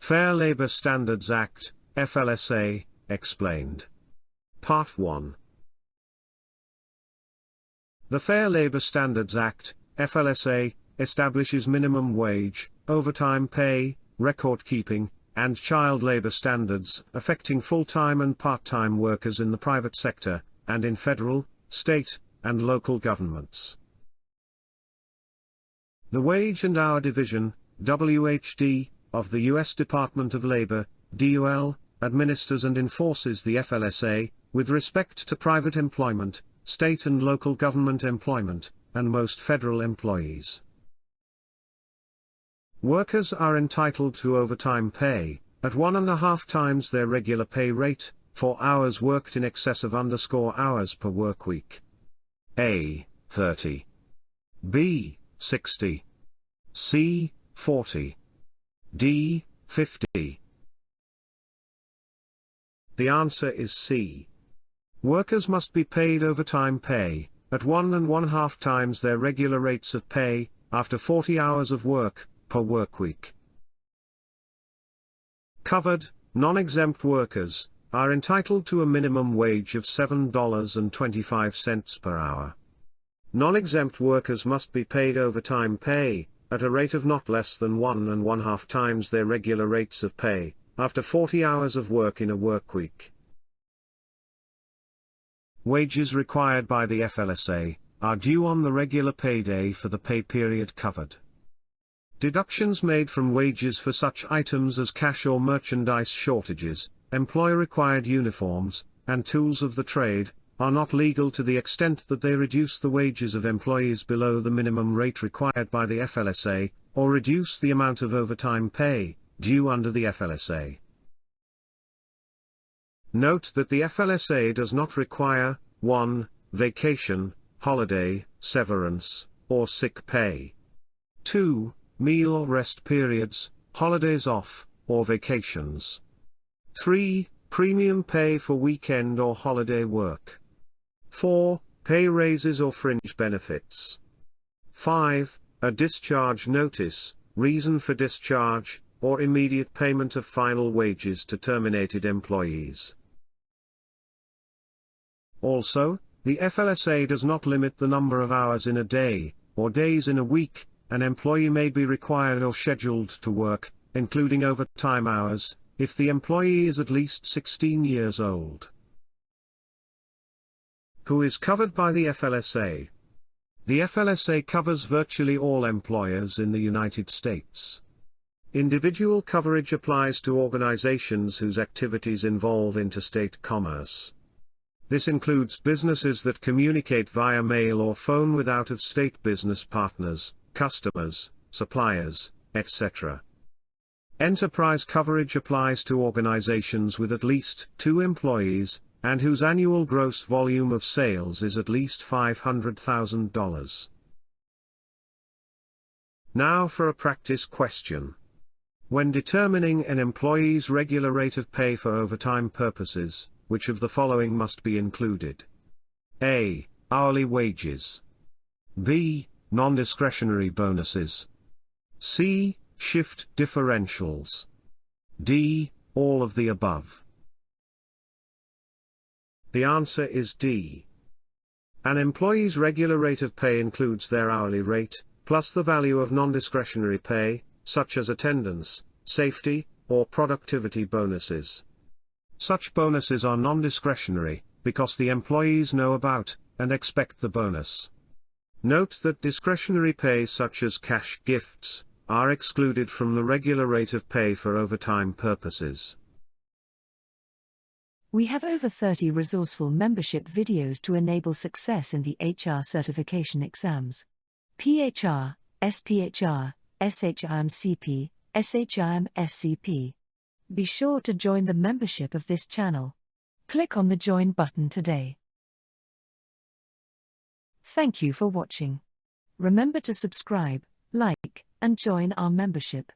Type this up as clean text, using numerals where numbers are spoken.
Fair Labor Standards Act, FLSA, explained. Part 1. The Fair Labor Standards Act, FLSA, establishes minimum wage, overtime pay, record-keeping, and child labor standards affecting full-time and part-time workers in the private sector, and in federal, state, and local governments. The Wage and Hour Division, WHD, of the U.S. Department of Labor, DOL, administers and enforces the FLSA, with respect to private employment, state and local government employment, and most federal employees. Workers are entitled to overtime pay, at 1.5 times their regular pay rate, for hours worked in excess of hours per workweek. A. 30. B. 60. C. 40. D. 50. The answer is C. Workers must be paid overtime pay, at 1.5 times their regular rates of pay, after 40 hours of work, per workweek. Covered, non-exempt workers, are entitled to a minimum wage of $7.25 per hour. Non-exempt workers must be paid overtime pay, at a rate of not less than 1.5 times their regular rates of pay, after 40 hours of work in a workweek. Wages required by the FLSA are due on the regular payday for the pay period covered. Deductions made from wages for such items as cash or merchandise shortages, employer-required uniforms, and tools of the trade, are not legal to the extent that they reduce the wages of employees below the minimum rate required by the FLSA, or reduce the amount of overtime pay due under the FLSA. Note that the FLSA does not require 1. Vacation, holiday, severance, or sick pay. 2. Meal or rest periods, holidays off, or vacations. 3. Premium pay for weekend or holiday work. 4. Pay raises or fringe benefits. 5. A discharge notice, reason for discharge, or immediate payment of final wages to terminated employees. Also, the FLSA does not limit the number of hours in a day, or days in a week, an employee may be required or scheduled to work, including overtime hours, if the employee is at least 16 years old. Who is covered by the FLSA? The FLSA covers virtually all employers in the United States. Individual coverage applies to organizations whose activities involve interstate commerce. This includes businesses that communicate via mail or phone with out-of-state business partners, customers, suppliers, etc. Enterprise coverage applies to organizations with at least 2 employees, and whose annual gross volume of sales is at least $500,000. Now for a practice question. When determining an employee's regular rate of pay for overtime purposes, which of the following must be included? A. Hourly wages. B. Non-discretionary bonuses. C. Shift differentials. D. All of the above. The answer is D. An employee's regular rate of pay includes their hourly rate, plus the value of non-discretionary pay, such as attendance, safety, or productivity bonuses. Such bonuses are non-discretionary, because the employees know about, and expect the bonus. Note that discretionary pay such as cash gifts, are excluded from the regular rate of pay for overtime purposes. We have over 30 resourceful membership videos to enable success in the HR certification exams. PHR, SPHR, SHRM-CP, SHRM-SCP. Be sure to join the membership of this channel. Click on the Join button today. Thank you for watching. Remember to subscribe, like, and join our membership.